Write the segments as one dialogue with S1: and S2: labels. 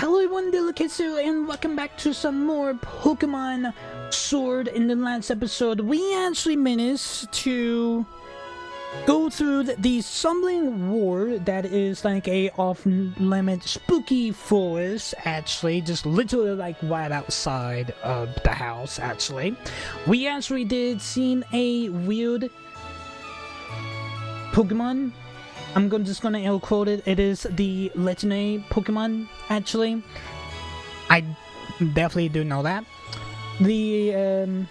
S1: Hello everyone, Delicatsu, and welcome back to some more Pokemon Sword. In the last episode, we actually managed to go through the Stumbling War that is like a off-limit spooky forest, actually, just literally like right outside of the house, actually. We actually did see a weird Pokemon. I'm just gonna air quote it. It is the legendary Pokemon, actually. I definitely do know that. The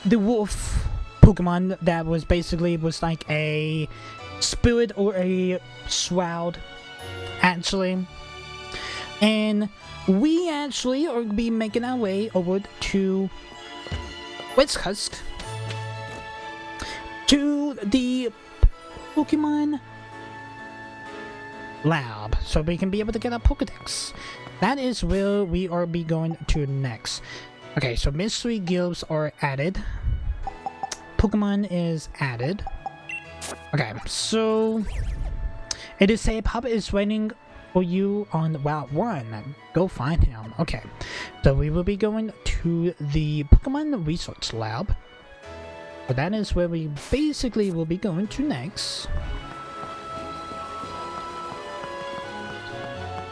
S1: wolf Pokemon that was like a spirit or a shroud, actually. And we actually are gonna be making our way over to Husk to the Pokemon lab, so we can be able to get our Pokedex. That is where we are be going to next. Okay, so mystery guilds are added. Pokemon is added. Okay, so it is say Papa is waiting for you on Route 1. Go find him. Okay, so we will be going to the Pokemon Research Lab. So that is where we basically will be going to next.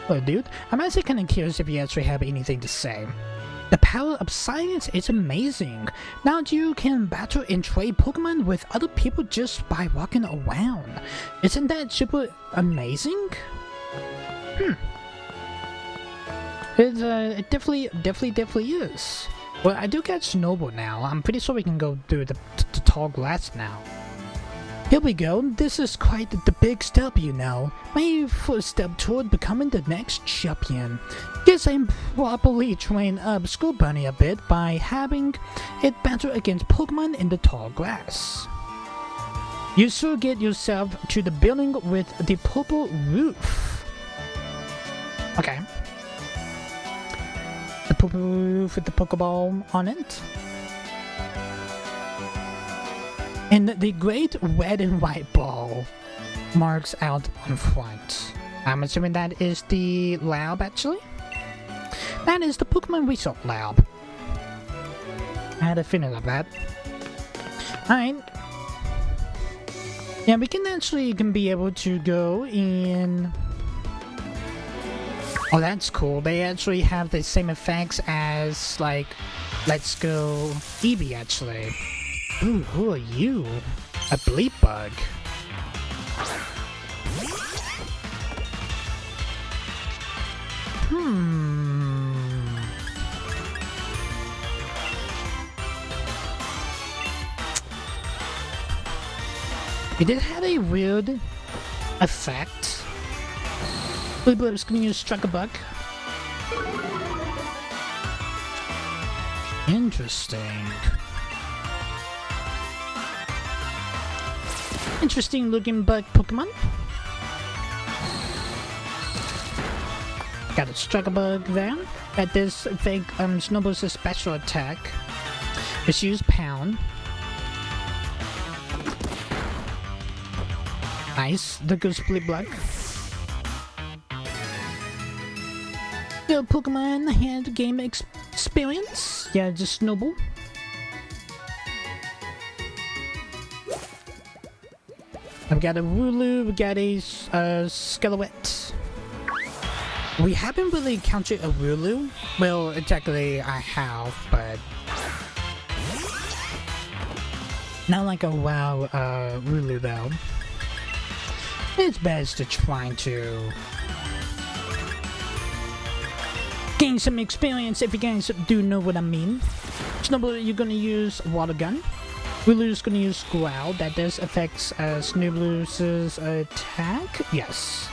S1: Hello, dude. I'm actually kind of curious if you actually have anything to say. The power of science is amazing. Now you can battle and trade Pokemon with other people just by walking around. Isn't that super amazing? It definitely is. Well, I do get Snowball now. I'm pretty sure we can go through the tall glass now. Here we go. This is quite the big step, you know. My first step toward becoming the next champion. Guess I'm properly trained up School Bunny a bit by having it battle against Pokemon in the tall grass. You should get yourself to the building with the purple roof. Okay. The purple roof with the Pokeball on it. And the great red and white ball marks out on front. I'm assuming that is the lab, actually. That is the Pokemon Research Lab. I had a feeling of that. Alright. Yeah, we can be able to go in. Oh, that's cool. They actually have the same effects as, like, Let's Go Eevee, actually. Ooh, who are you? A bleep bug. It did have a weird effect. Bleep bug's gonna use Struck a Bug. Interesting. Interesting looking bug Pokemon. Got a Struggle Bug there. At this fake Snowball's special attack. Just use Pound. Nice. The good Split Bug. The Pokemon hand game experience. Yeah, just Snowball. I've got a Wooloo, we got a Skeleton. We haven't really encountered a Wooloo. Well, technically I have, but not like a WoW Wooloo though. It's best to try to gain some experience, if you guys do know what I mean. Snowball, you're gonna use Water Gun. Wooloo's gonna use Growl. That does affect Snowball's attack. Yes.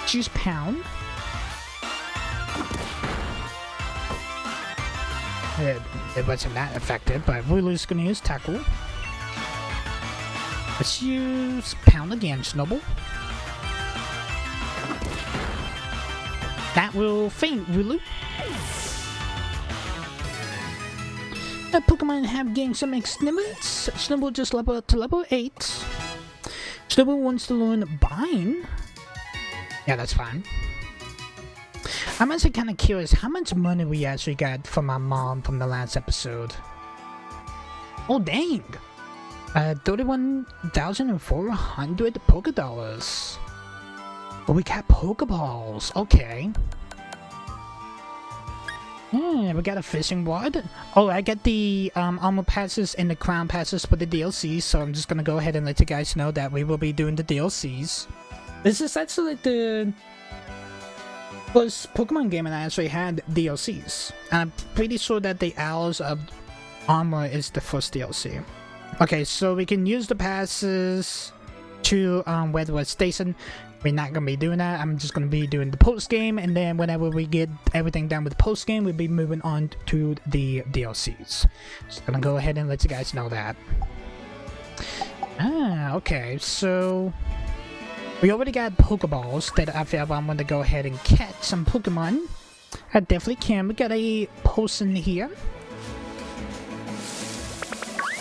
S1: Choose Pound. It wasn't that effective, but Wooloo's gonna use Tackle. Let's use Pound again, Snowball. That will faint Wooloo. Pokemon have gained some experience. Snowball just leveled up to level 8. Snowball wants to learn Bind. Yeah, that's fine. I'm actually kind of curious how much money we actually got from my mom from the last episode. Oh dang! 31,400 Poké Dollars. Oh, we got Pokeballs. Okay. Yeah, we got a fishing rod. Oh, I got the armor passes and the crown passes for the DLCs, so I'm just gonna go ahead and let you guys know that we will be doing the DLCs. This is actually the first Pokemon game that I actually had DLCs. And I'm pretty sure that the Owls of Armor is the first DLC. Okay, so we can use the passes to Weatherwood Station. We're not gonna be doing that. I'm just gonna be doing the post game, and then whenever we get everything done with the post game, we'll be moving on to the DLCs. Just gonna go ahead and let you guys know that. Okay, so we already got Pokeballs that I feel I'm gonna go ahead and catch some Pokemon. I definitely can. We got a potion here.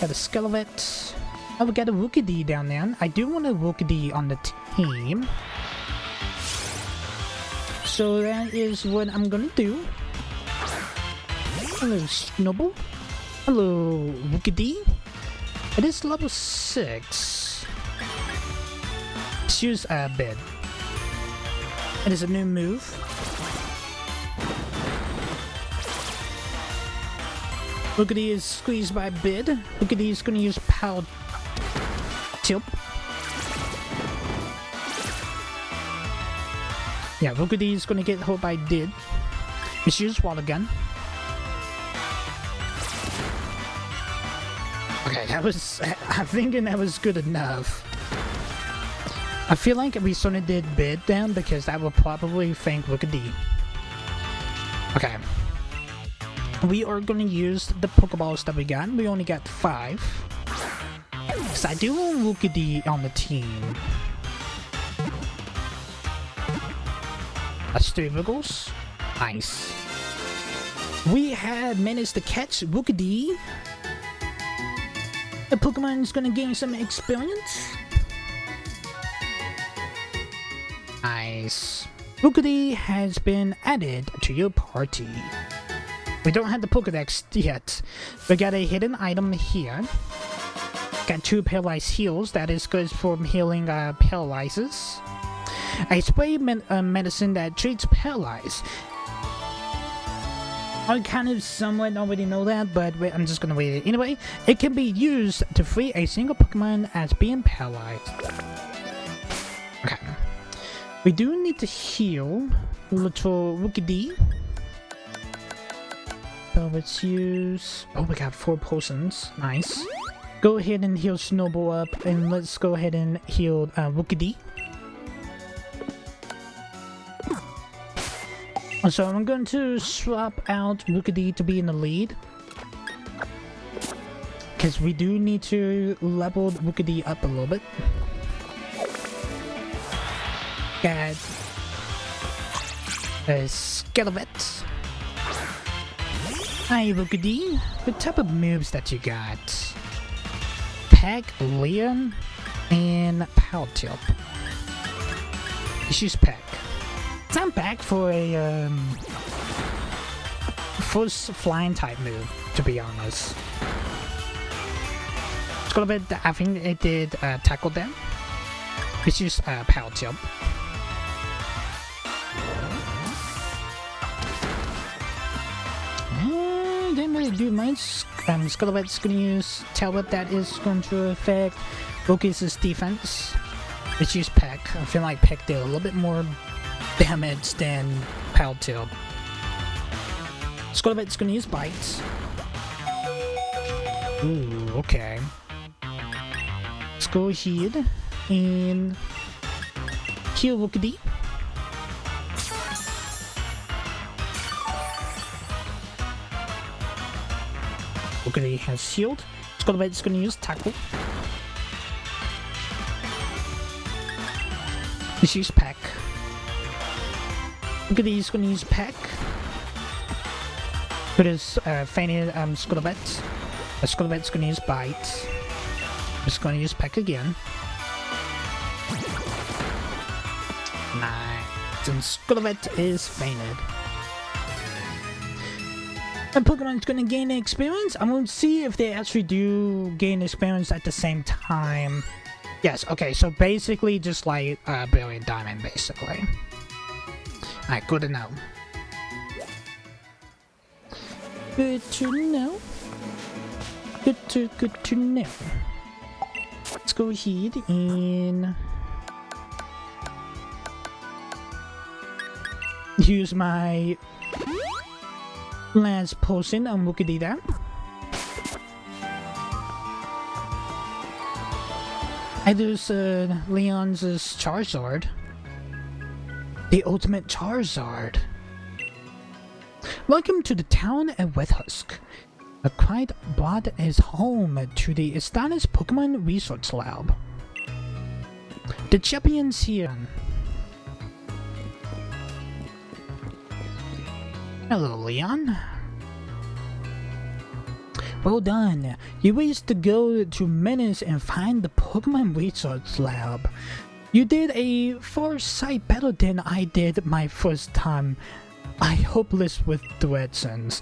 S1: Got a Skelevet. Oh, we got a Rookidee down there. I do want a Rookidee on the team. So that is what I'm gonna do. Hello, Snowball. Hello, Rookidee. It is level 6. Let's use a bid. It is a new move. Rookidee is squeezed by bid. Rookidee is gonna use Power Tilt. Yeah, Rookidee is gonna get hurt by Did. Let's use Water Gun. Okay, that was... I'm thinking that was good enough. I feel like we sort of did Bid down because that will probably thank Rookidee. Okay. We are gonna use the Pokeballs that we got. We only got 5. Because I do want Rookidee on the team. That's 3 Wiggles. Nice. We had managed to catch Rookidee. The Pokemon is gonna gain some experience. Nice. Rookidee has been added to your party. We don't have the Pokedex yet. We got a hidden item here. Got 2 paralyzed heals. That is good for healing paralyzes. A spray medicine that treats paralyze. I kind of somewhat already know that, but I'm just gonna read it anyway. It can be used to free a single Pokemon as being paralyzed. Okay. We do need to heal little Rookidee. So let's use... Oh, we got 4 potions. Nice. Go ahead and heal Snowball up, and let's go ahead and heal Rookidee. So I'm going to swap out Rookidee to be in the lead. Because we do need to level Rookidee up a little bit. Got a Skelevet. Hi Rookidee, what type of moves that you got? Peck, Leon, and Power Tilt. Let's use Peck. I'm back for a first flying type move, to be honest. Skelevet, I think it did tackle them. Let's use Power Tilt. Didn't really do much. Skelevet's gonna use Tail Whip. That is going to affect Rookie's defense. Let's use Peck. I feel like Peck did a little bit more damage than Power Tilt. Skelevet's gonna use Bites. Ooh, okay. Let's go ahead and heal Rookidee. Rookidee has healed. Skelevet's gonna use Tackle. Let's use Peck. Rookidee's gonna use Peck. Put his fainted Skelevet. Skelevet's gonna use Bite. Just gonna use Peck again. Nice. And Skelevet is fainted. My Pokemon's gonna gain experience. I'm gonna see if they actually do gain experience at the same time. Yes, okay, so basically just like Brilliant Diamond, basically. Alright, good to know. Good to know. Good to know. Let's go ahead and use my last potion on Mukadida. I lose Leon's Charizard. The ultimate Charizard. Welcome to the town of Wethusk. A quiet plot is home to the established Pokemon Research Lab. The champion's here. Hello, Leon. Well done. You used to go to Menace and find the Pokemon Research Lab. You did a far sight better than I did my first time. I hopeless with directions.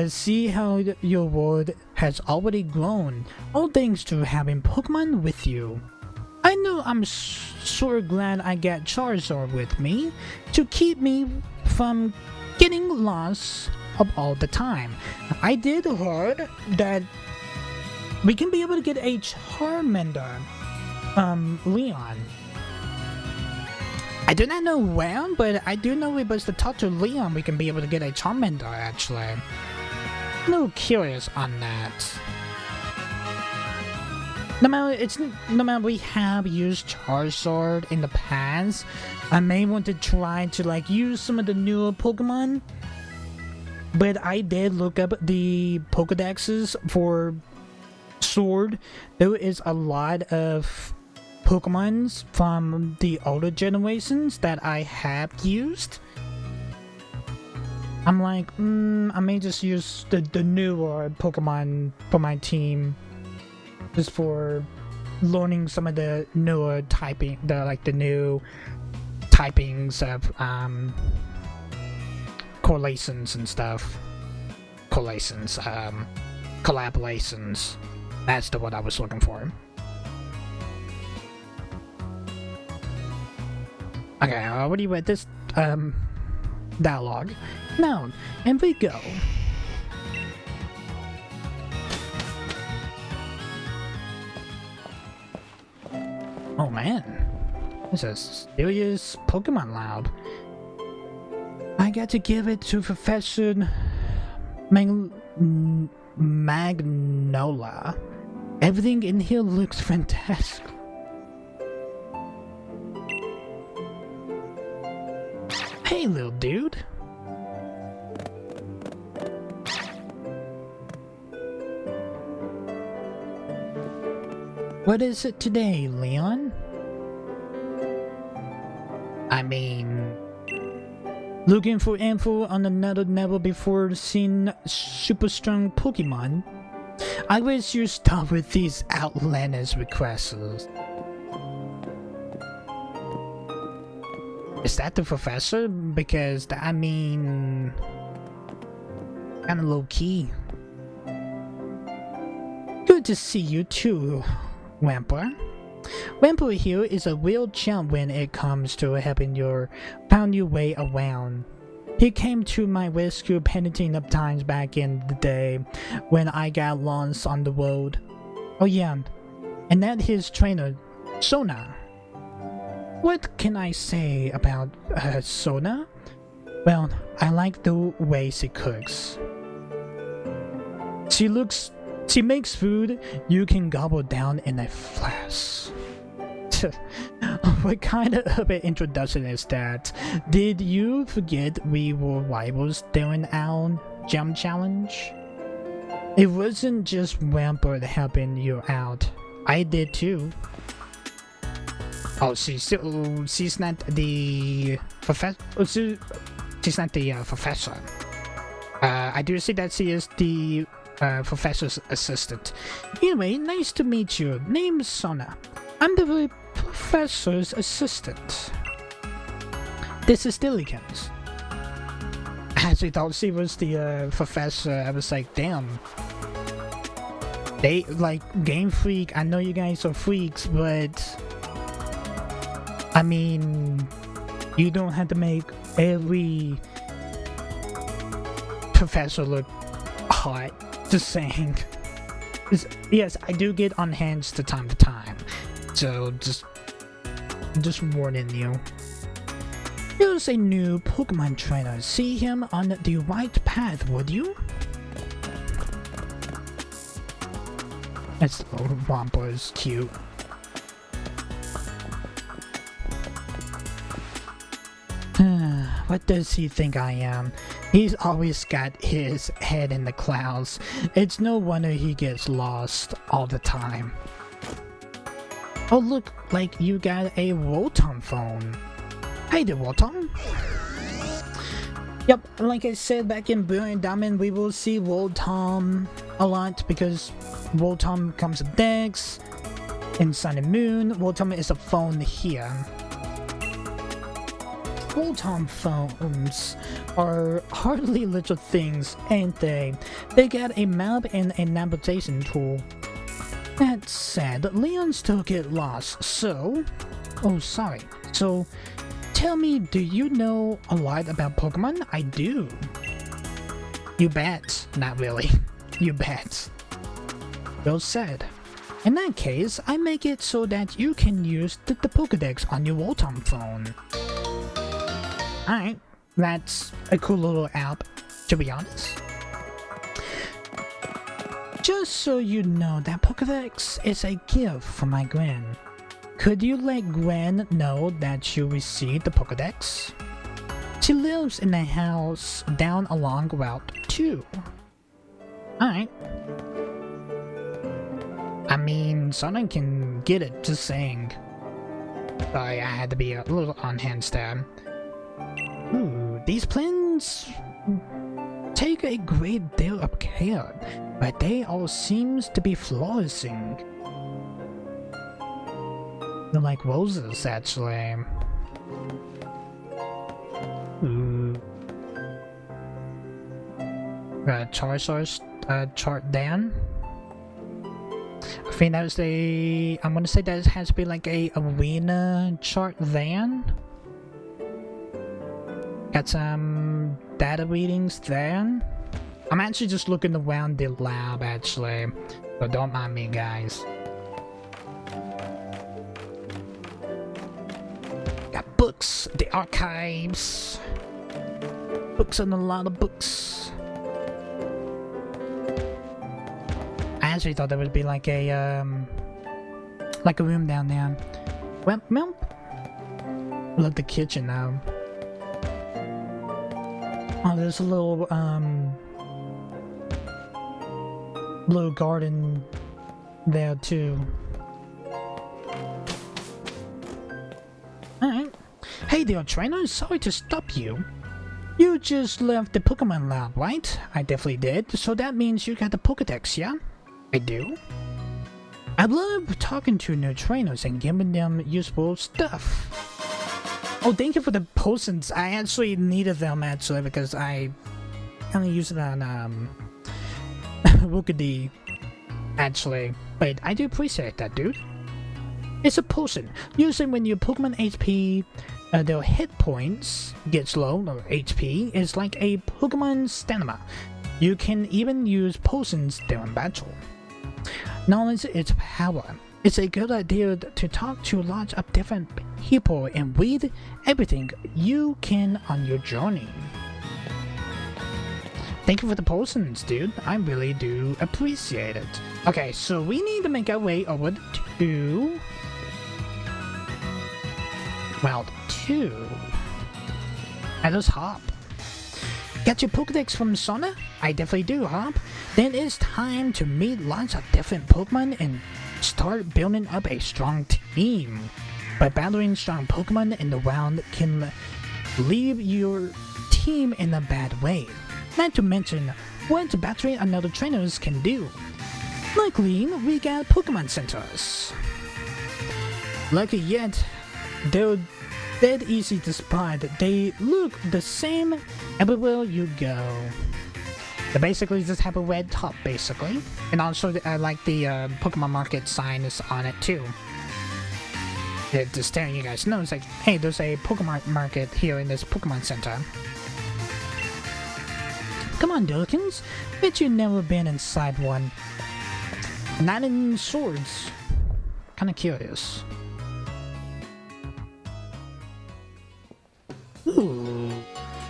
S1: See how your world has already grown, all thanks to having Pokemon with you. I know I'm sure glad I got Charizard with me to keep me from getting lost all the time. I did heard that we can be able to get a Charmander from Leon. I do not know where, but I do know it was to talk to Leon we can be able to get a Charmander actually. I'm a little curious on that. No matter we have used Charizard in the past, I may want to try to like use some of the newer Pokemon. But I did look up the Pokedexes for Sword. There is a lot of Pokemons from the older generations that I have used. I'm like, I may just use the newer Pokemon for my team. Just for learning some of the newer typing, the new typings of correlations and stuff. Collaborations. That's the word I was looking for. Okay, I already read this dialogue. Now, and we go. Oh man, this is a serious Pokemon lab. I got to give it to Professor Magnola. Everything in here looks fantastic. Hey, little dude. What is it today, Leon? I mean, looking for info on another never before seen super strong Pokemon? I wish you stop with these outlandish requests. Is that the professor? Because, I mean, kinda low key. Good to see you too, Wamper. Wamper here is a real champ when it comes to helping you find your way around. He came to my rescue plenty of times back in the day when I got lost on the road. Oh yeah, and that his trainer, Sona. What can I say about Sona? Well, I like the way she cooks. She makes food you can gobble down in a flash. What kind of an introduction is that? Did you forget we were rivals during our gem challenge? It wasn't just Rampart helping you out. I did too. Oh, she's not the professor. She's not the professor. I do see that she is the professor's assistant. Anyway, nice to meet you. Name's Sona. I'm the professor's assistant. This is Dillikens. actually thought she was the professor. I was like, damn. They, like, Game Freak, I know you guys are freaks, but I mean, you don't have to make every professor look hot. Just saying. Yes, I do get unhinged from time to time. So, just warning you. Here's a new Pokemon trainer. See him on the right path, would you? That's little Wampa is cute. What does he think I am? He's always got his head in the clouds. It's no wonder he gets lost all the time. Oh look, like you got a Rotom phone. Hey there, Rotom. Yep, like I said back in Brilliant Diamond, we will see Rotom a lot because Rotom comes with Dex. In Sun and Moon, Rotom is a phone here. Rotom phones are hardly little things, ain't they? They get a map and a navigation tool. That said, Leon still get lost, so... Oh, sorry. So, tell me, do you know a lot about Pokemon? I do. You bet. Not really. You bet. Well said. In that case, I make it so that you can use the Pokédex on your Rotom phone. Alright, that's a cool little app, to be honest. Just so you know, that Pokédex is a gift from my Gwen. Could you let Gwen know that you received the Pokédex? She lives in a house down along Route 2. Alright. I mean, someone can get it, just saying. Sorry, I had to be a little on hand there. Ooh, these plants take a great deal of care, but they all seems to be flourishing. They're like roses, actually. Ooh. Charizard chart down. I think that was I'm gonna say that has to be like a arena chart then. Got some data readings there. I'm actually just looking around the lab actually, so don't mind me guys. Got books, the archives. Books and a lot of books. I actually thought there would be like a room down there. Well, I love the kitchen now. Oh, there's a little garden there too. Alright. Hey there, trainer. Sorry to stop you. You just left the Pokemon lab, right? I definitely did. So that means you got the Pokédex, yeah? I do. I love talking to new trainers and giving them useful stuff. Oh, thank you for the potions. I actually needed them actually because I only use it on Rookidee actually. But I do appreciate that, dude. It's a potion. Usually when your Pokemon HP, their hit points gets low or HP, is like a Pokemon stamina. You can even use potions during battle. Knowledge is power. It's a good idea to talk to lots of different people and read everything you can on your journey. Thank you for the potions, dude. I really do appreciate it. Okay, so we need to make our way over to... Route 2. And let's hop. Got your Pokédex from Sona? I definitely do, Hop. Then it's time to meet lots of different Pokemon and start building up a strong team. But battling strong Pokemon in the wild can leave your team in a bad way. Not to mention what battling another trainers can do. Luckily, we got Pokemon centers. Lucky yet, there dead easy to spot. They look the same everywhere you go. They basically just have a red top, basically. And also, like the Pokemon Market sign is on it too. Just letting you guys know, it's like, hey, there's a Pokemon Market here in this Pokemon Center. Come on, Dillikins. Bet you've never been inside one. Not in Swords. Kinda curious. Ooh.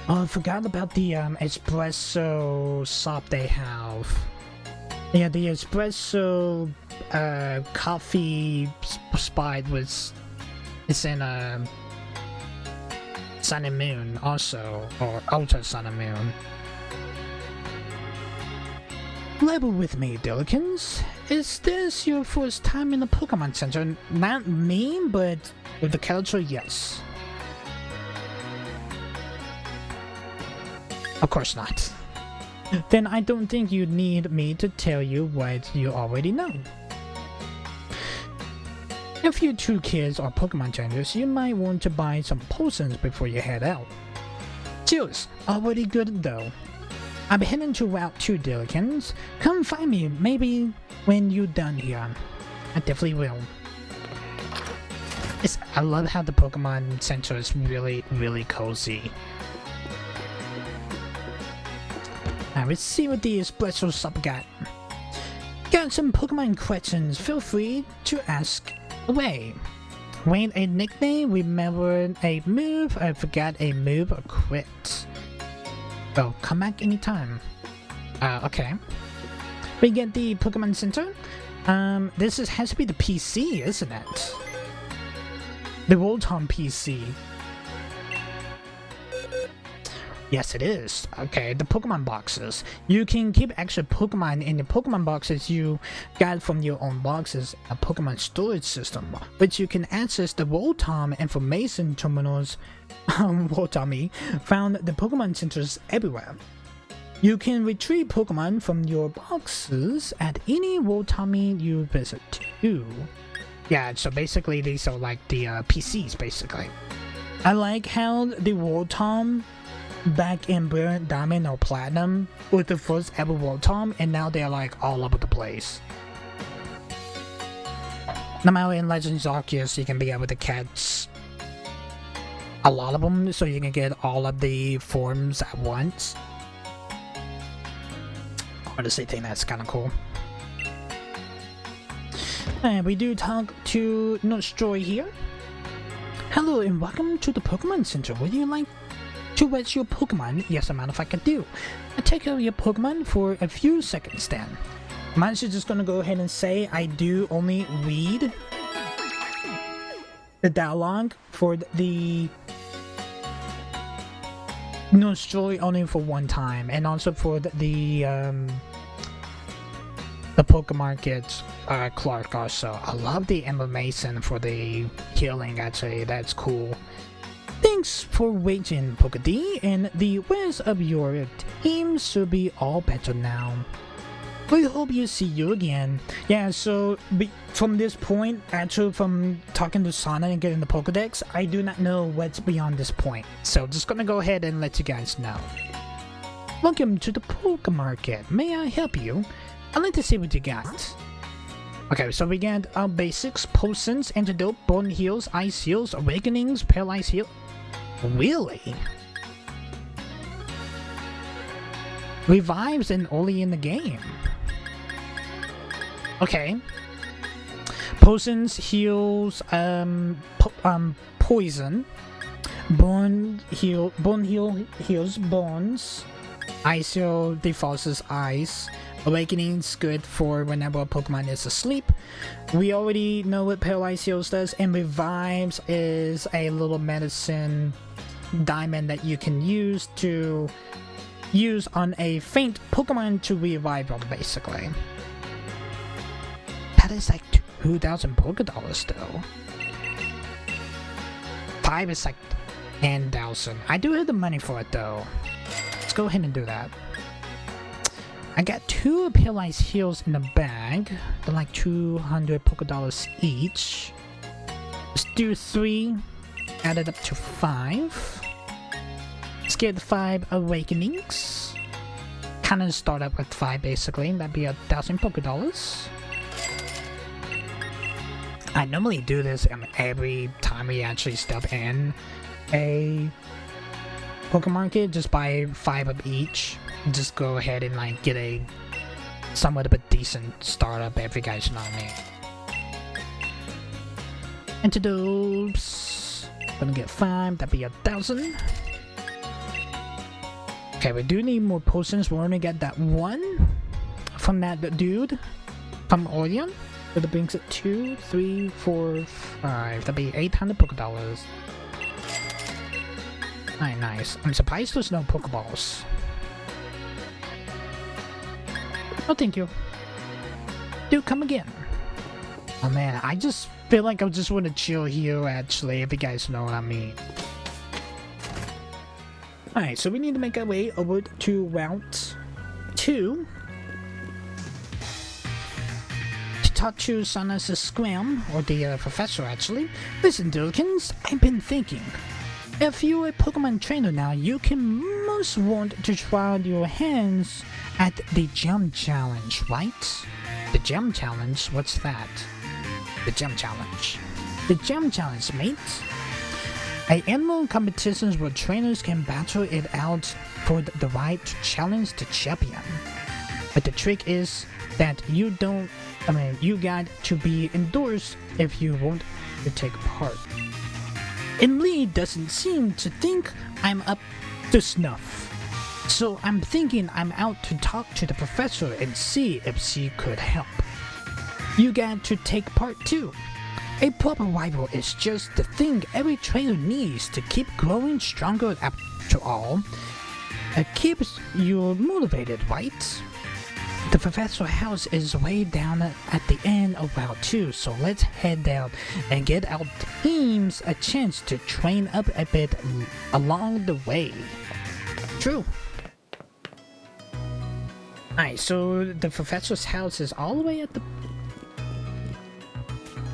S1: Oh, I forgot about the espresso shop they have. Yeah, the espresso coffee spot was... It's in Sun and Moon also, or Ultra Sun and Moon. Level with me, Dillikins. Is this your first time in the Pokemon Center? Not me, but with the character, yes. Of course not. Then I don't think you need me to tell you what you already know. If you two kids are Pokemon trainers, you might want to buy some potions before you head out. Cheers! Already good though. I'm heading to Route 2, Dillikins. Come find me, maybe when you're done here. I definitely will. I love how the Pokemon Center is really, really cozy. Now let's see what the espresso shop got. Got some Pokemon questions, feel free to ask away. Wait, a nickname, remember a move, I forgot a move or quit. Oh, come back anytime. Okay. We get the Pokemon Center. This has to be the PC, isn't it? The Rotom PC. Yes, it is. Okay, the Pokemon boxes. You can keep extra Pokemon in the Pokemon boxes you got from your own boxes, a Pokemon storage system, which you can access the Rotom information terminals. Rotami found the Pokemon centers everywhere. You can retrieve Pokemon from your boxes at any Rotami you visit too. Yeah, so basically these are like the PCs, basically. I like how the Rotom back in Brilliant Diamond or Platinum was the first ever Rotom, and now they're like all over the place. Now in Legends Arceus, you can be able to catch a lot of them, so you can get all of the forms at once. I honestly think that's kind of cool. And we do talk to Nostroy here. Hello and welcome to the Pokemon Center. Would you like to rest your Pokemon? Yes, a matter of fact I do. I take care of your Pokemon for a few seconds then. I'm actually just gonna go ahead and say I do only read the dialogue for the Nostroy only for one time, and also for the Pokemon Market Clark also. I love the animation for the healing, actually, that's cool. Thanks for waiting, Poké-D, and the rest of your team should be all better now. We hope you see you again. Yeah, so from this point, actually from talking to Sana and getting the Pokedex, I do not know what's beyond this point. So just gonna go ahead and let you guys know. Welcome to the Poké Market. May I help you? I'd like to see what you got. Okay, so we got our basics, potions, antidote, bone heals, ice heals, awakenings, paralyzed heal. Really? Revives and early in the game. Okay. Potions heals poison. Bone heal heals bones. Ice heal defaults ice. Awakening's good for whenever a Pokemon is asleep. We already know what Paralyze Heals does, and Revives is a little medicine diamond that you can use on a faint Pokemon to revive them, basically. That is like 2,000 Pokedollars though. 5 is like 10,000. I do have the money for it though. Let's go ahead and do that. I got 2 Paralyzed Heals in the bag. They're like 200 Pokedollars each. Let's do 3. added up to 5. Let's get 5 awakenings. Kind of start up with 5 basically. That'd be 1,000 Poké Dollars. I normally do this every time we actually step in a Pokemon market. Just buy 5 of each. Just go ahead and like get a somewhat of a decent startup if you guys know me. Antidotes. Gonna get 5. That'd be 1,000. Okay, we do need more potions. We're gonna get that 1 from that dude from Orion. So that brings it 2, 3, 4, 5. That'd be 800 Poké Dollars. Alright, nice. I'm surprised there's no Pokeballs. Oh, thank you. Dude, come again. Oh man, I just feel like I just want to chill here actually, if you guys know what I mean. Alright, so we need to make our way over to Route 2. To talk to Sinus Scram, or the professor actually. Listen, Dillikins, I've been thinking. If you're a Pokemon trainer now, you can most want to try your hands at the Gem Challenge, right? The Gem Challenge? What's that? The Gem Challenge. The Gem Challenge, mate. An annual competitions where trainers can battle it out for the right to challenge the champion. But the trick is that you got to be endorsed if you want to take part. And Lee doesn't seem to think I'm up to snuff. So I'm thinking I'm out to talk to the professor and see if she could help. You got to take part too. A proper rival is just the thing every trainer needs to keep growing stronger after all. It keeps you motivated, right? The professor's house is way down at the end of Route 2, so let's head down and get our teams a chance to train up a bit along the way. True. Alright, so the professor's house is all the way at the...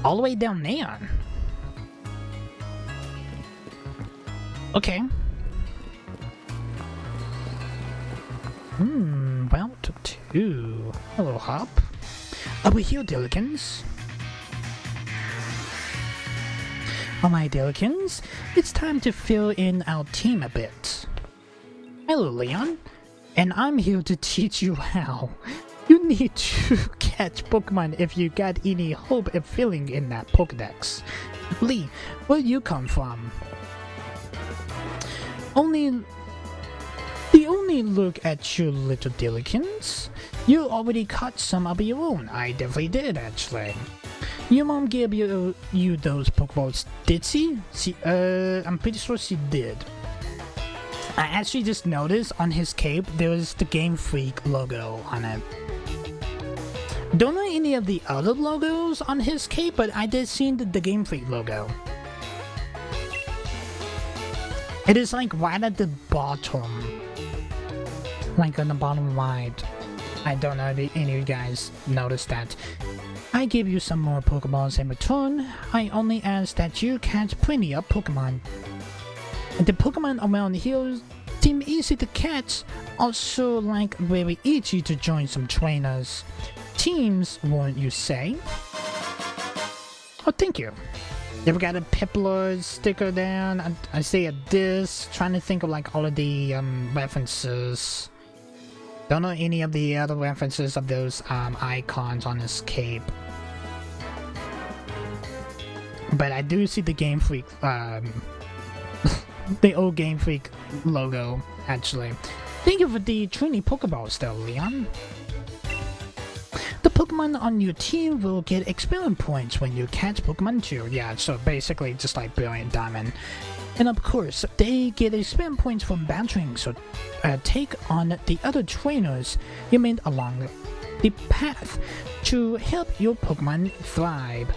S1: all the way down there. Okay. Route 2. Hello, Hop. Over here, Dillikins. Alright, Dillikins. It's time to fill in our team a bit. Hello, Leon. And I'm here to teach you how. You need to catch Pokemon if you got any hope of filling in that Pokedex. Lee, where you come from? The only look at you, little Dillikins. You already caught some of your own. I definitely did, actually. Your mom gave you those Pokeballs, did she? I'm pretty sure she did. I actually just noticed on his cape there was the Game Freak logo on it. Don't know any of the other logos on his cape, but I did see the Game Freak logo. It is like right at the bottom. Like on the bottom right. I don't know if any of you guys noticed that. I give you some more Pokeballs in return. I only ask that you catch plenty of Pokemon. The Pokemon around here seem easy to catch, also like very easy to join some trainers. Teams, won't you say? Oh, thank you. Never got a Piplup sticker down. I say a disc. Trying to think of like all of the references. Don't know any of the other references of those icons on his cape. But I do see the Game Freak, the old Game Freak logo, actually. Thank you for the 20 Pokeballs though, Leon. The Pokemon on your team will get experience points when you catch Pokemon too. Yeah, so basically just like Brilliant Diamond. And of course, they get experience points from battling, so take on the other trainers you met along the path to help your Pokemon thrive.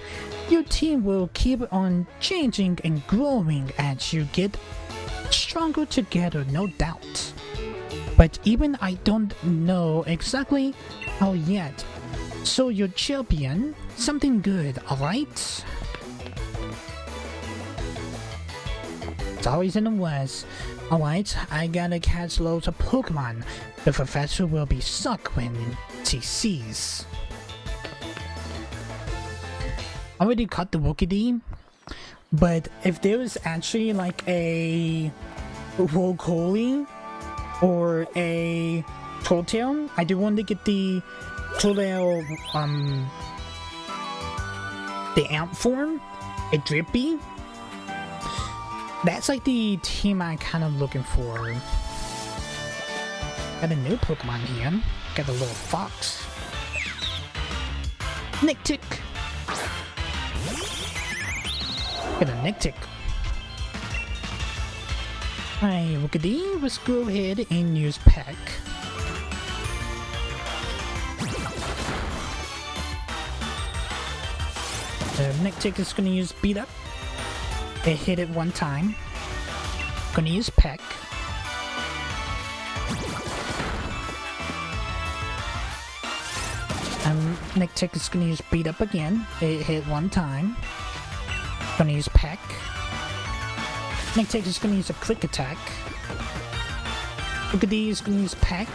S1: Your team will keep on changing and growing as you get stronger together, no doubt. But even I don't know exactly how yet. So your champion, something good, alright? It's always in the west. Alright, I gotta catch loads of Pokemon. The professor will be stuck when she sees. I already caught the Rookidee, but if there was actually like a Rookoli or a Trolltail, I do want to get the Trolltail, the Amp form, a Drippy. That's like the team I'm kind of looking for. Got a new Pokemon here. Got a little fox. Nictic. Got a Nictic. Alright, Rookidee, let's go ahead and use Peck. Nictic is gonna use Beat Up. It hit it one time. Gonna use Peck. Nictic is gonna use Beat Up again. It hit one time. Gonna use Peck. Nictic is gonna use a Quick Attack. Rookidee is gonna use Peck.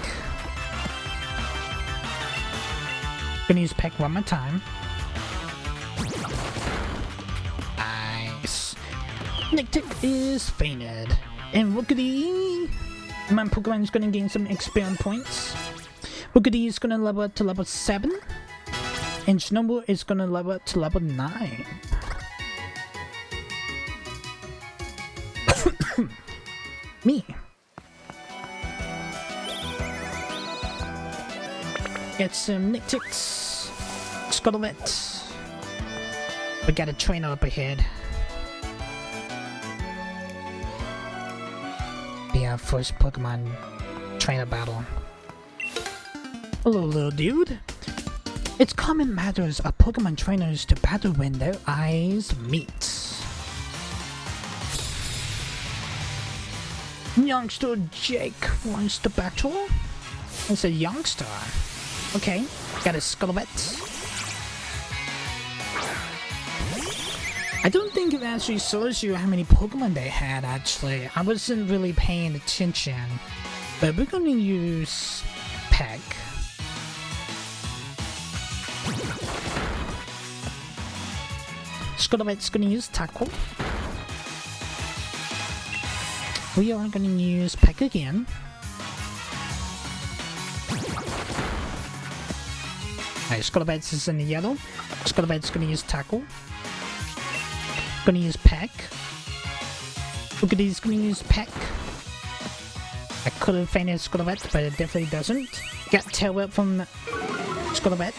S1: Gonna use Peck one more time. Nice. Nictic is fainted. And Rookidee, my Pokemon is gonna gain some experience points. Rookidee is gonna level up to level 7. And Snowball is gonna level up to level 9. Me. Get some Nictics. Scuttlebutt. We got a trainer up ahead. The first Pokemon trainer battle. Hello, little dude. It's common matters of Pokemon trainers to battle when their eyes meet. Youngster Jake wants to battle? It's a youngster. Okay, got a Scuttlebutt. I don't think it actually shows you how many Pokemon they had actually. I wasn't really paying attention. But we're gonna use Peck. Scuttlebutt's gonna use Tackle. We are gonna use Peck again. Alright, Scuttlebutt is in the yellow. Scuttlebutt's gonna use Tackle. Gonna use Peck. Rookidee's gonna use Peck. I could have fainted Scuttlebutt, but it definitely doesn't. Got Tail Whip from Scuttlebutt.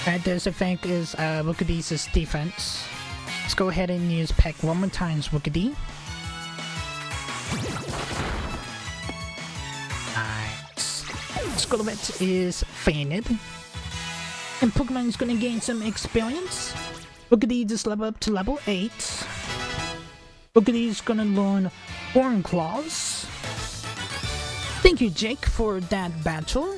S1: That does I think is Rookidee's defense. Let's go ahead and use Peck one more time, Rookidee. Nice. Scuttlebutt is fainted. And Pokemon is gonna gain some experience. Rookidee just level up to level 8. Rookidee is gonna learn Horn Claws. Thank you, Jake, for that battle.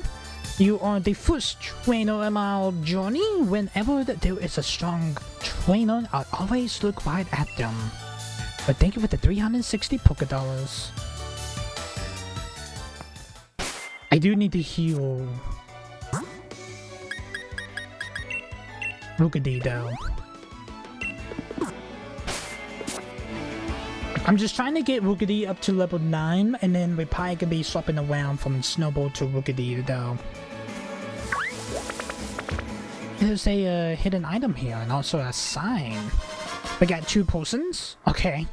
S1: You are the first trainer on our journey. Whenever there is a strong trainer, I always look right at them. But thank you for the 360 Pokédollars. I do need to heal Rookidee though. I'm just trying to get Rookidee up to level 9, and then we probably could be swapping around from Snowball to Rookidee though. There's a hidden item here, and also a sign. We got 2 potions. Okay.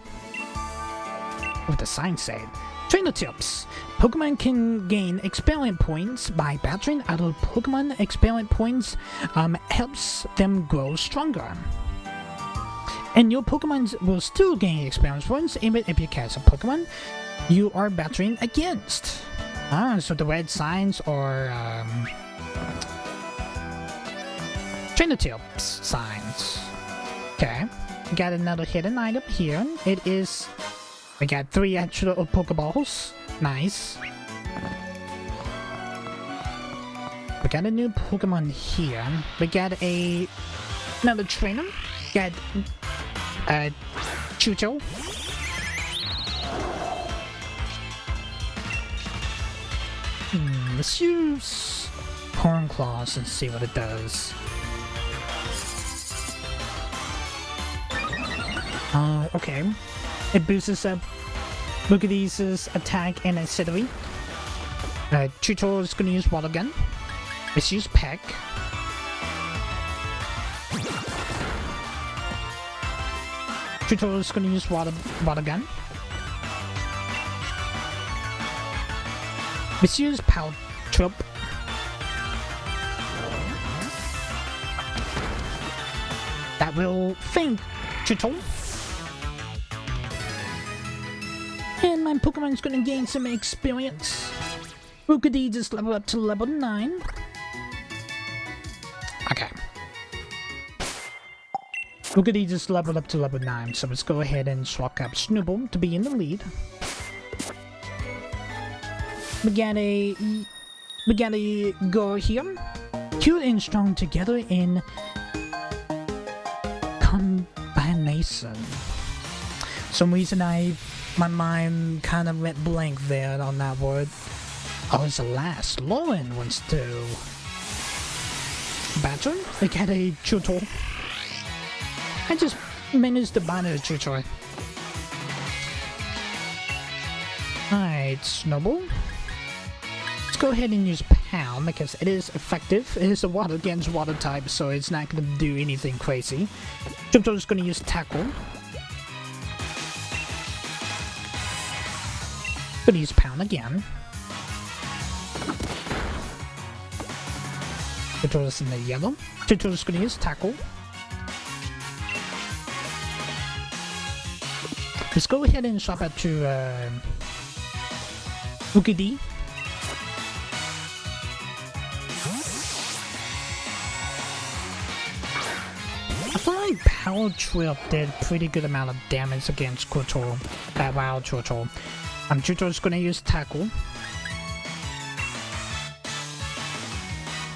S1: What the sign said. Trainer tips. Pokemon can gain experience points by battling other Pokemon. Experience points helps them grow stronger. And your Pokemon will still gain experience points even if you catch a Pokemon you are battling against. So the red signs are trainer tips signs. Okay, we got another hidden item here. It is, we got 3 extra Pokeballs. Nice. We got a new Pokemon here. We got another trainer. Got Chucho. Let's use Horn Claws and see what it does. Okay. It boosts up Boogadee's attack and acidity. Tutor is gonna use Water Gun. Let's use Peck. Tutor is gonna use Water Gun. Let's use Power Trip. That will faint Tutor. And my Pokemon's gonna gain some experience. Rookadee just leveled up to level 9. Okay. Rookadee just leveled up to level 9, so let's go ahead and swap up Snowball to be in the lead. We gotta go here. Cute and strong together in combination. Some reason my mind kind of went blank there on that word. Oh, it's the last. Lauren wants to battle. We got a tutor. I just managed to ban a tutor. Alright, Snowball. Let's go ahead and use Pound because it is effective. It is a water against water type, so it's not going to do anything crazy. Tutor is going to use Tackle. Gonna use Pound again. Tutor's in the yellow. Tutor's gonna use Tackle. Let's go ahead and swap out to Rookadee. I feel like Power Trip did pretty good amount of damage against Kotor. Wild Kotor. Tutor's gonna use Tackle.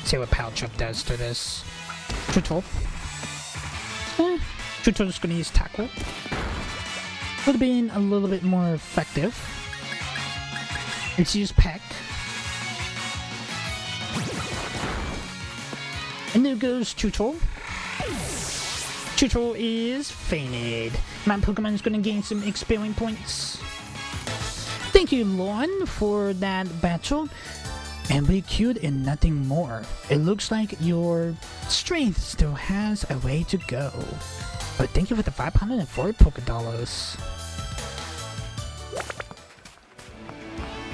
S1: See what Power Trip does to this. Tutor. Tutor's gonna use Tackle. Would have been a little bit more effective. Let's use Peck. And there goes Tutor. Tutor is fainted. My Pokemon's gonna gain some experience points. Thank you, Lauren, for that battle. And be cute and nothing more. It looks like your strength still has a way to go. But thank you for the 504 Pokedollars.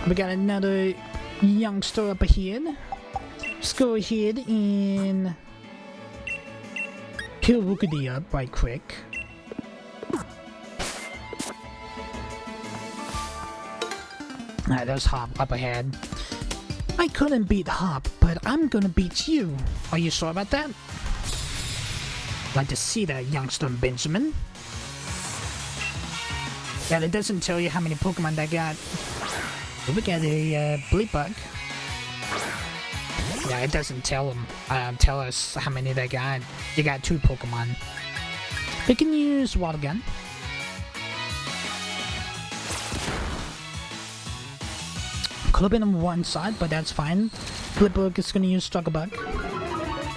S1: We got another youngster up ahead. Let's go ahead and kill Rookadee up right quick. Alright, there's Hop up ahead. I couldn't beat Hop, but I'm gonna beat you. Are you sure about that? Like to see that, youngster Benjamin. Yeah, it doesn't tell you how many Pokemon they got. We got a Bleepbug. Yeah, it doesn't tell us how many they got. You got 2 Pokemon. We can use Water Gun. Could have been on one side, but that's fine. Bleepbug is gonna use Struggle Bug.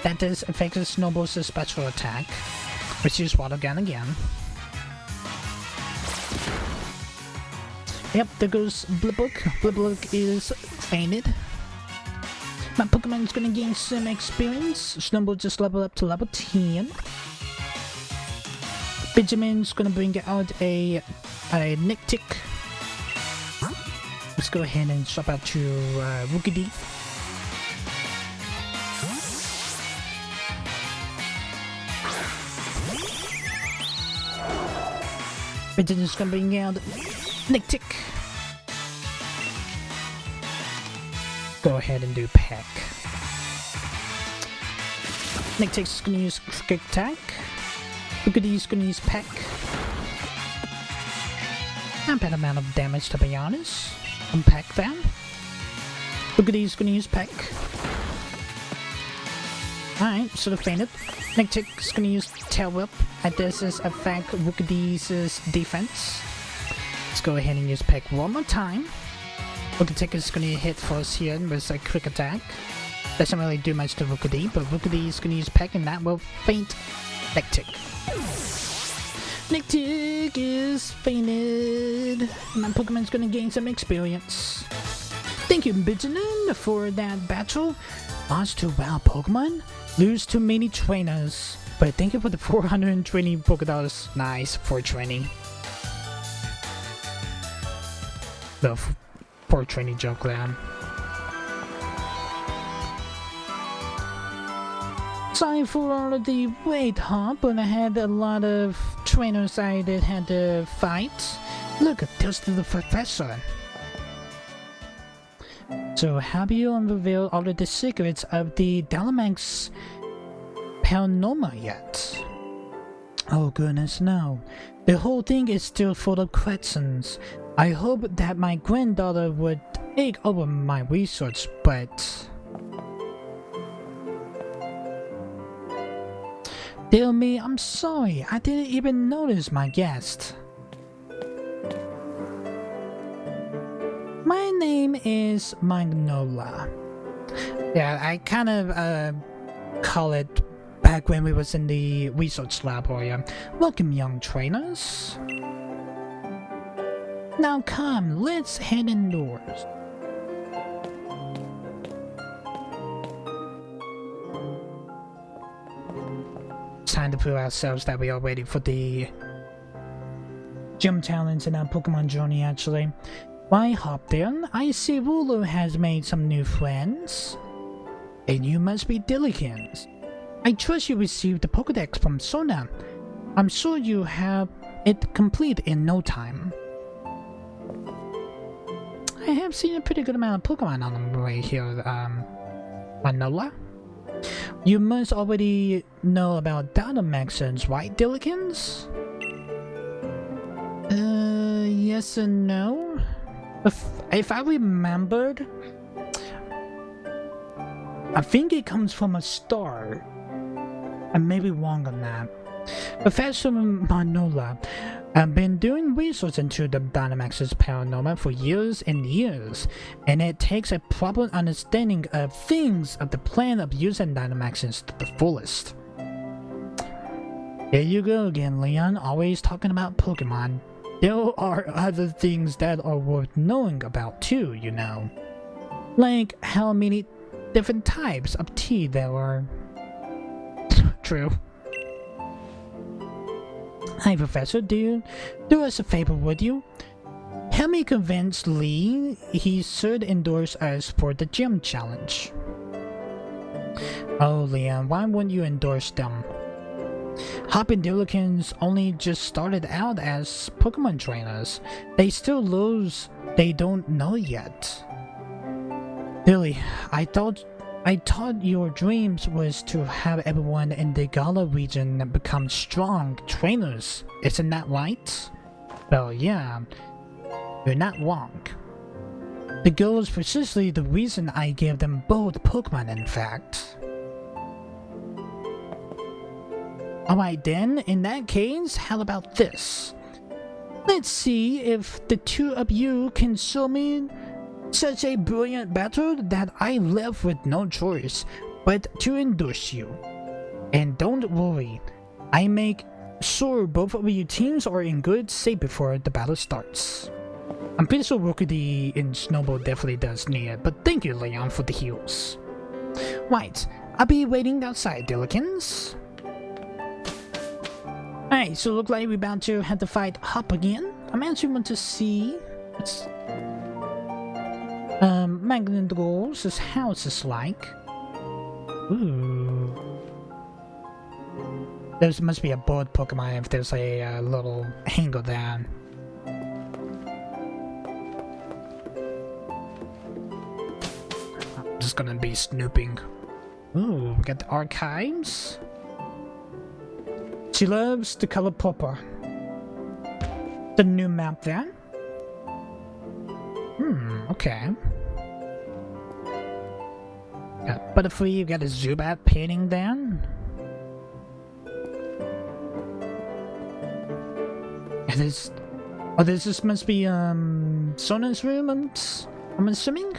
S1: That does affect the Snowball's special attack. Let's use Water Gun again. Yep, there goes Bleepbug. Bleepbug is fainted. My Pokemon's gonna gain some experience. Snowball just leveled up to level 10. Benjamin's gonna bring out a Nicktick. Let's go ahead and swap out to Rookadee. Benjamin's gonna bring out Nicktick. Go ahead and do Peck. Nicktick's gonna use Quick Attack. Rookadee's gonna use Peck. Not bad amount of damage, to be honest. Peck then. Rookadee's gonna use Peck. Alright, sort of fainted. Nicktick's gonna use Tail Whip. And this is affect Rookadee's defense. Let's go ahead and use Peck one more time. Rookidee is gonna hit first here with a quick attack. Doesn't really do much to Rookidee, but Rookidee is gonna use Peck and that will faint Nictic. Nictic is fainted. My Pokemon's gonna gain some experience. Thank you, Bigenon, for that battle. Lost to wild Pokemon, lose to many trainers. But thank you for the 420 Pokedollars. Nice, 420. The 420 joke land. Sorry for all of the wait, huh? But I had a lot of trainers I had to fight. Look, there's the professor. So have you unveiled all of the secrets of the Dynamax Paranormal yet? Oh goodness, no. The whole thing is still full of questions. I hope that my granddaughter would take over my research, but... Tell me, I'm sorry, I didn't even notice my guest. My name is Magnola. Yeah, I kind of call it back when we was in the research laboratory. Welcome, young trainers. Now come, let's head indoors. It's time to prove ourselves that we are ready for the gym challenge in our Pokemon journey, actually. Why hop in? I see Wooloo has made some new friends. And you must be Dillikins. I trust you received the Pokedex from Sona. I'm sure you have it complete in no time. I have seen a pretty good amount of Pokemon on the way here, Manola. You must already know about Dynamaxes, right, Dillikins? Yes and no? If I remembered, I think it comes from a star. I may be wrong on that. Professor Manola, I've been doing research into the Dynamax's Paranormal for years and years, and it takes a proper understanding of things of the plan of using Dynamaxes to the fullest. There you go again, Leon, always talking about Pokemon. There are other things that are worth knowing about too, you know. Like how many different types of tea there are. True. Hi, Professor. Do us a favor, would you? Help me convince Lee he should endorse us for the gym challenge. Oh, Leon, why wouldn't you endorse them? Hop and Dillikins only just started out as Pokemon trainers. They still lose they don't know yet. Billy, I thought your dreams was to have everyone in the Gala region become strong trainers. Isn't that right? Well, yeah, you're not wrong. The goal is precisely the reason I gave them both Pokemon, in fact. Alright then, in that case, how about this? Let's see if the two of you can show me such a brilliant battle that I left with no choice but to endorse you. And don't worry, I make sure both of your teams are in good shape before the battle starts. I'm pretty sure Rookidee in Snowball definitely does need it, but thank you, Leon, for the heals. Right, I'll be waiting outside, Dillikins. Alright, so look like we're about to have to fight Hop again. I'm actually want to see what's Magnet's house is like. Ooh. There must be a bird Pokemon if there's a little hangar there. I'm just gonna be snooping. Ooh, we got the archives. She loves the color purple. The new map there. Okay. Got Butterfree, you got a Zubat painting there. And this... Oh, this must be, Sona's room? I'm assuming?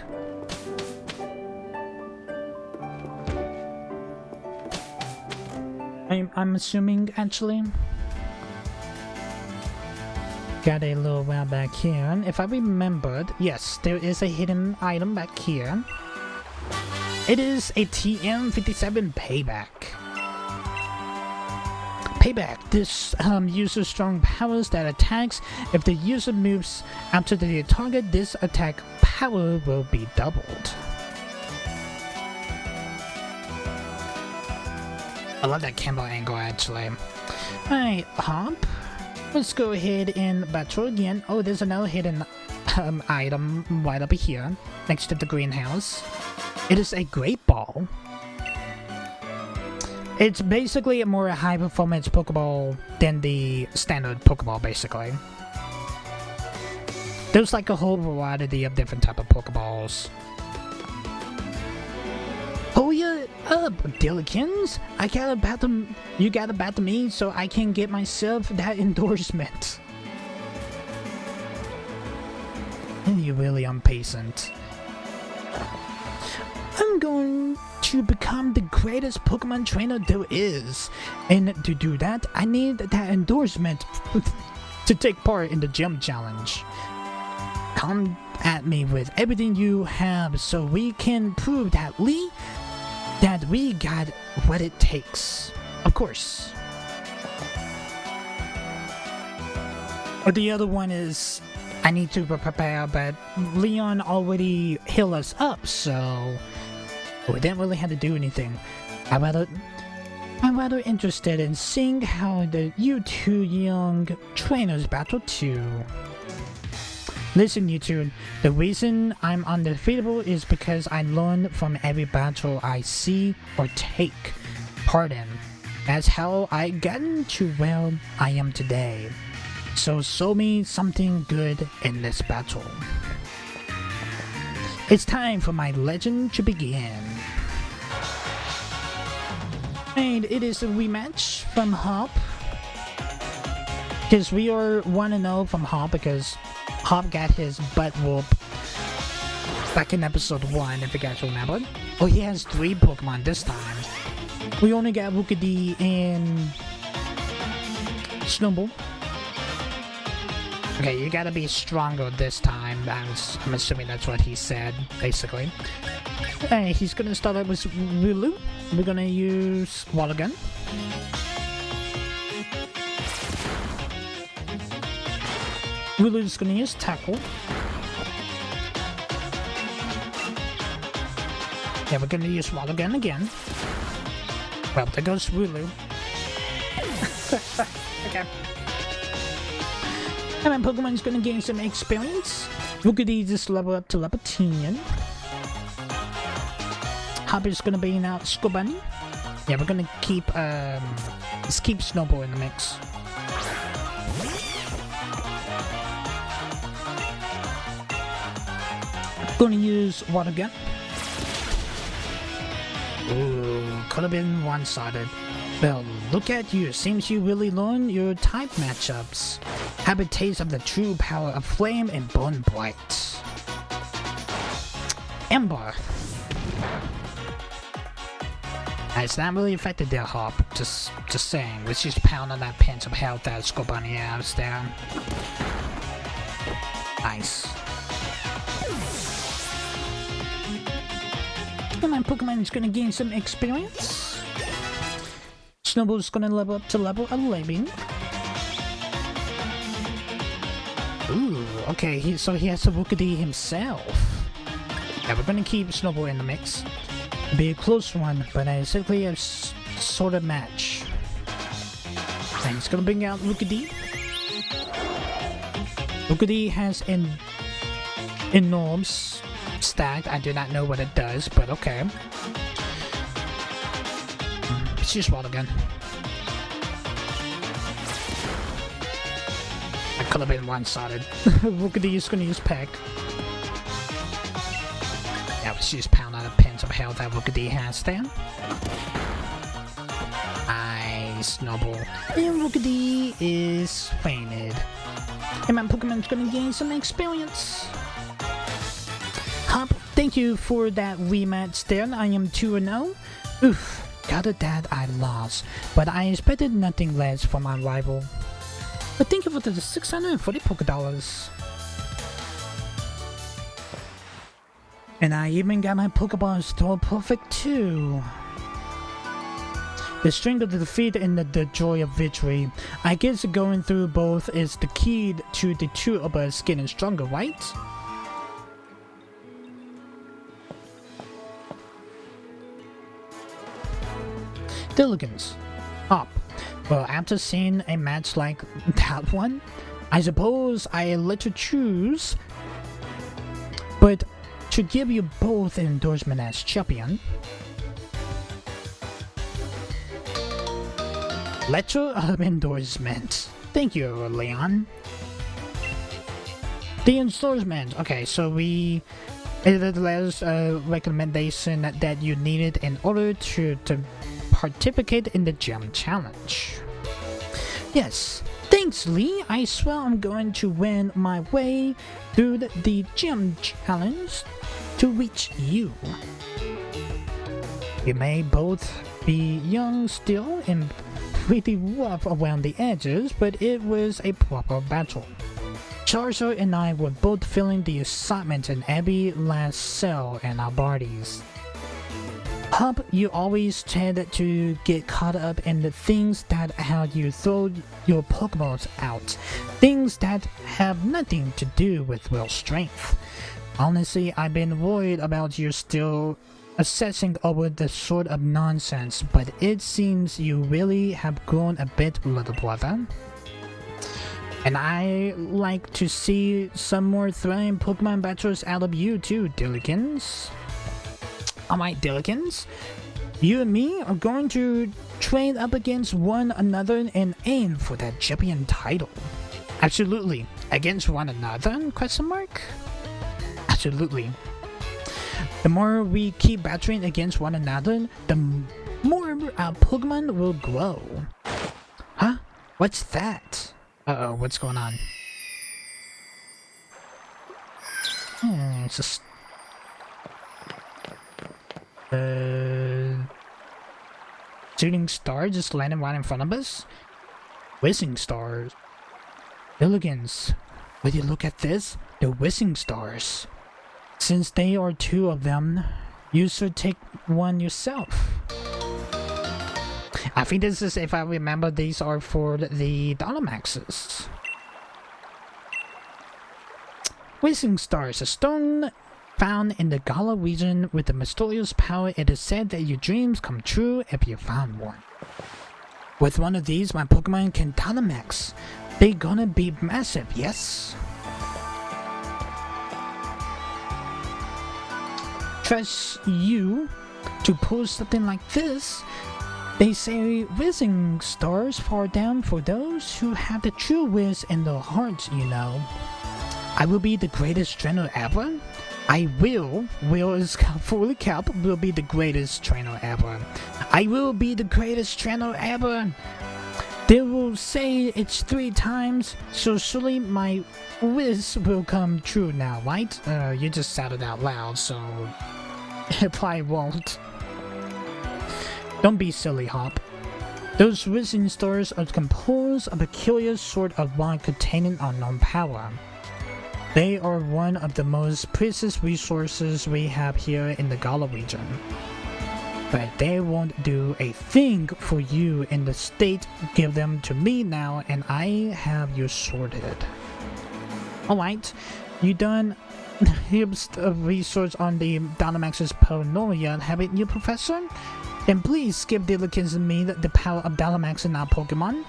S1: I'm assuming, actually. Got a little while back here. And if I remembered, yes, there is a hidden item back here. It is a TM57 Payback. Payback. This uses strong powers that attacks. If the user moves after the target, this attack power will be doubled. I love that camera angle, actually. Alright, Hop. Let's go ahead and battle again. Oh, there's another hidden item right up here, next to the greenhouse. It is a Great Ball. It's basically a more high-performance Pokeball than the standard Pokeball, basically. There's like a whole variety of different type of Pokeballs. Oh yeah, Dillikins, you gotta battle me so I can get myself that endorsement. And you're really impatient. I'm going to become the greatest Pokemon trainer there is. And to do that, I need that endorsement to take part in the gym challenge. Come at me with everything you have so we can prove that we got what it takes. Of course. Or the other one is, I need to prepare, but Leon already healed us up, so we didn't really have to do anything. I'm rather interested in seeing how you two young trainers battle too. Listen, you two, the reason I'm undefeatable is because I learn from every battle I see or take part in. That's how I got to where I am today. So show me something good in this battle. It's time for my legend to begin. And it is a rematch from Hop. Because we are 1-0 from Hop because Hop got his butt whooped back in episode 1, if you guys remember. Oh, he has 3 Pokemon this time. We only got Rookidee and Snowball. Okay, you gotta be stronger this time. I'm assuming that's what he said, basically. Hey, he's gonna start out with Wooloo. We're gonna use Water Gun. Wooloo's gonna use Tackle. Yeah, we're gonna use Water Gun again. Well, there goes Wooloo. Okay. And my Pokemon's gonna gain some experience. Rookidee just level up to level 10. Hopper's gonna be now Scorbunny. Yeah, we're gonna keep let's keep Snowball in the mix. Gonna use Water Gun. Ooh, could have been one-sided. Well, look at you. Seems you really learned your type matchups. Have a taste of the true power of Flame and Bone Blight. Ember. It's not really affected their Hop. Just saying. Let's just pound on that pinch of health that Scorbunny has there. Nice. And my Pokemon is gonna gain some experience. Snowball's gonna level up to level 11. Ooh, okay, so he has a Rookidee himself. Yeah, we're gonna keep Snowball in the mix. It'll be a close one, but basically a sort of match. And he's gonna bring out Rookidee. Rookidee has an enormous stacked. I do not know what it does, but okay. It's just Water Gun. I could have been one-sided. Rookidee is going to use Peck. Yeah, let's just pound out a pinch of health that Rookidee has there. Nice, Snowball. And Rookidee is fainted. And my Pokemon's going to gain some experience. Thank you for that rematch there. I am 2-0. Oof, got it that I lost, but I expected nothing less from my rival. But thank you for the 640 Poké Dollars. And I even got my Pokeball store perfect too. The strength of the defeat and the joy of victory. I guess going through both is the key to the two of us getting stronger, right? Diligence. Up. Well, after seeing a match like that one, I suppose I let you choose. But to give you both an endorsement as champion, letter of endorsement. Thank you, Leon. The endorsement. Okay, so it was a recommendation that you needed in order to participate in the gym challenge. Yes, thanks Lee. I swear I'm going to win my way through the gym challenge to reach you. You may both be young still and pretty rough around the edges, but it was a proper battle. Charizard and I were both feeling the excitement in every last cell in our bodies. Hub, you always tend to get caught up in the things that how you throw your Pokeballs out, things that have nothing to do with real strength. Honestly, I've been worried about you still assessing over the sort of nonsense, but it seems you really have grown a bit, little brother. And I like to see some more thrilling Pokemon battles out of you too, Dillikens. Alright, Dillikens, you and me are going to train up against one another and aim for that champion title. Absolutely. Against one another? Question mark? Absolutely. The more we keep battling against one another, the more our Pokemon will grow. Huh? What's that? Uh-oh, what's going on? It's just... shooting star just landed right in front of us? Whizzing stars. Billigins, will you look at this? The whizzing stars. Since there are two of them, you should take one yourself. I think this is, if I remember, these are for the Dynamaxes. Whizzing stars, a stone found in the Galar region with a mysterious power. It is said that your dreams come true if you found one. With one of these, my Pokemon can Dynamax. They're gonna be massive, yes? Trust you to pull something like this. They say whizzing stars fall down for those who have the true whiz in their hearts, you know. I will be the greatest trainer ever. Will is fully cap, will be the greatest trainer ever. I will be the greatest trainer ever. They will say it's 3 times, so surely my wish will come true now, right? You just said it out loud, so it probably won't. Don't be silly, Hop. Those whizzing stars are composed of a peculiar sort of rock containing unknown power. They are one of the most precious resources we have here in the Galar region. But they won't do a thing for you in the state. Give them to me now and I have you sorted. Alright, you done heaps of research on the Dynamax's paranoia, haven't you, Professor? Then please give Dillikens and me the power of Dynamax in our Pokemon.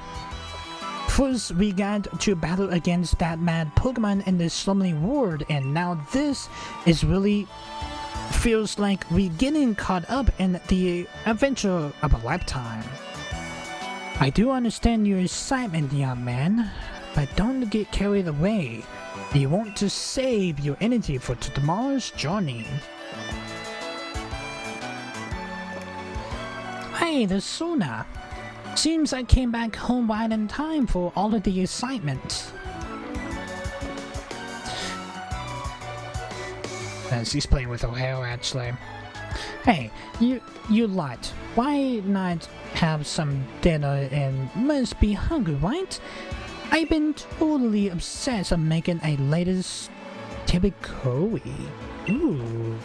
S1: First, we got to battle against that mad Pokemon in this lonely world, and now this is really feels like we're getting caught up in the adventure of a lifetime. I do understand your excitement, young man, but don't get carried away. You want to save your energy for tomorrow's journey. Hey, there's Suna. Seems I came back home right in time for all of the excitement. She's playing with her hair, actually. Hey, you lot. Why not have some dinner and must be hungry, right? I've been totally obsessed on making a latest tibikoi. Ooh.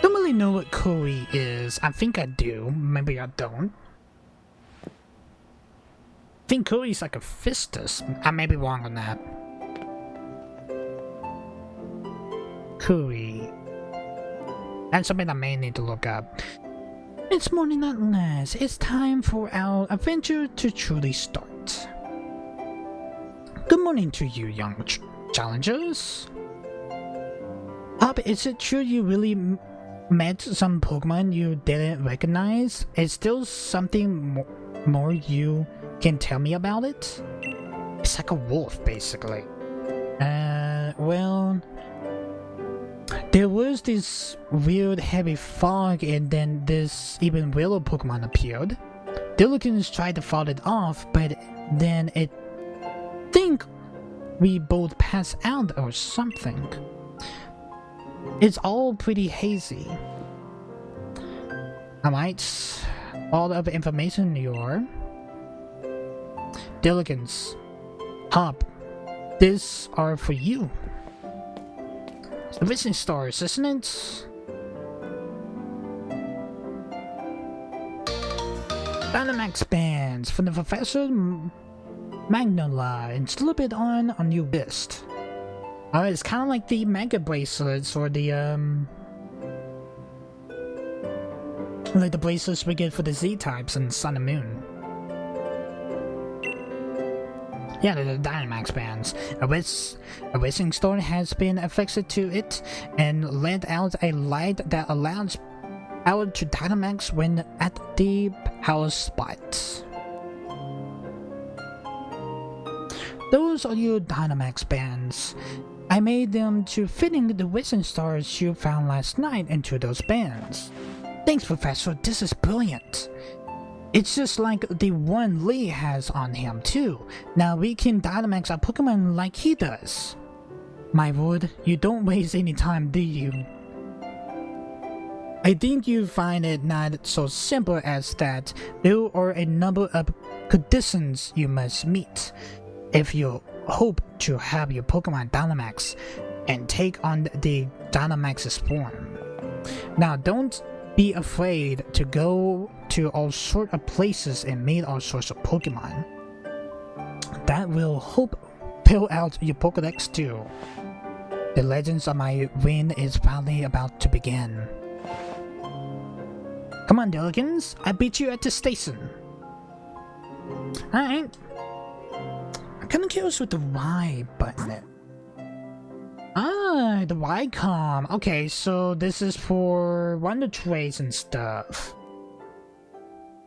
S1: Don't really know what koi is. I think I do. Maybe I don't. I think koi is like a fistus. I may be wrong on that. Koi. That's something I may need to look up. It's morning at last. It's time for our adventure to truly start. Good morning to you, young challengers. Hop, is it true you really met some Pokemon you didn't recognize? Is still something more you can tell me about it? It's like a wolf, basically. Well... There was this weird heavy fog and then this even willow Pokemon appeared. Dillikins tried to fight it off, but then it think we both passed out or something. It's all pretty hazy. Alright, all of the information you're... Dillikins, Hop, these are for you. The visiting stars, isn't it? Dynamax bands from the Professor Magnola and slip it on your wrist. It's kind of like the Mega Bracelets or the like the bracelets we get for the Z-types in Sun and Moon. Yeah, the Dynamax bands. A whistling storm has been affixed to it and let out a light that allows power to Dynamax when at the power spot. Those are your Dynamax bands. I made them to fitting the whistling stars you found last night into those bands. Thanks, Professor. This is brilliant. It's just like the one Lee has on him too. Now we can Dynamax our Pokemon like he does. My word, you don't waste any time, do you? I think you find it not so simple as that. There are a number of conditions you must meet if you hope to have your Pokemon Dynamax and take on the Dynamax's form. Now don't be afraid to go to all sorts of places and meet all sorts of Pokemon. That will help fill out your Pokedex too. The legends of my win is finally about to begin. Come on, Dillikins, I beat you at the station. Alright. I'm kinda curious with the Y button. Ah, the Y-com. Okay, so this is for Wonder Trades and stuff.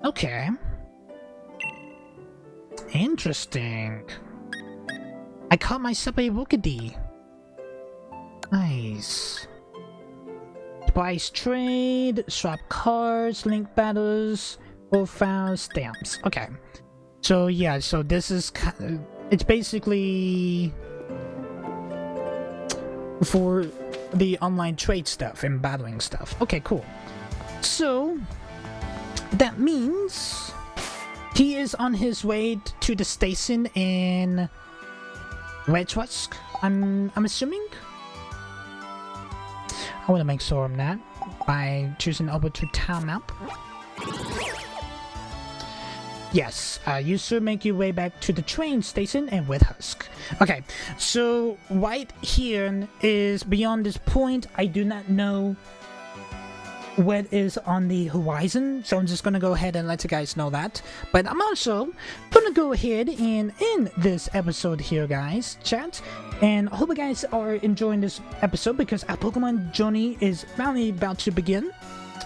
S1: Okay. Interesting. I caught myself a Rookidee. Nice. Spice trade, swap cards, link battles, profile stamps. Okay. So yeah, so this is it's basically for the online trade stuff and battling stuff. Okay, cool. So that means he is on his way to the station in Wedgewask. I'm assuming. I want to make sure of that by choosing over to town map. Yes, you should make your way back to the train station and Whithusk. Okay, so right here is beyond this point. I do not know what is on the horizon, so I'm just gonna go ahead and let you guys know that. But I'm also gonna go ahead and end this episode here, guys, chat. And I hope you guys are enjoying this episode because our Pokemon journey is finally about to begin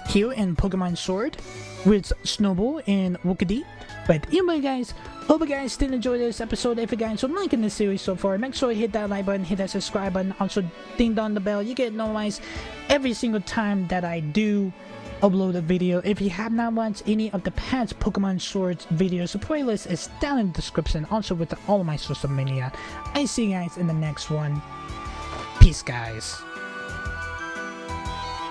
S1: here in Pokemon Sword with Snowball and Rookidee. But anyway, guys, hope you guys did enjoy this episode. If you guys are liking this series so far, make sure you hit that like button, hit that subscribe button, also ding dong the bell. You get notified every single time that I do upload a video. If you have not watched any of the past Pokemon Swords videos, the playlist is down in the description, also with all of my social media. I see you guys in the next one. Peace, guys.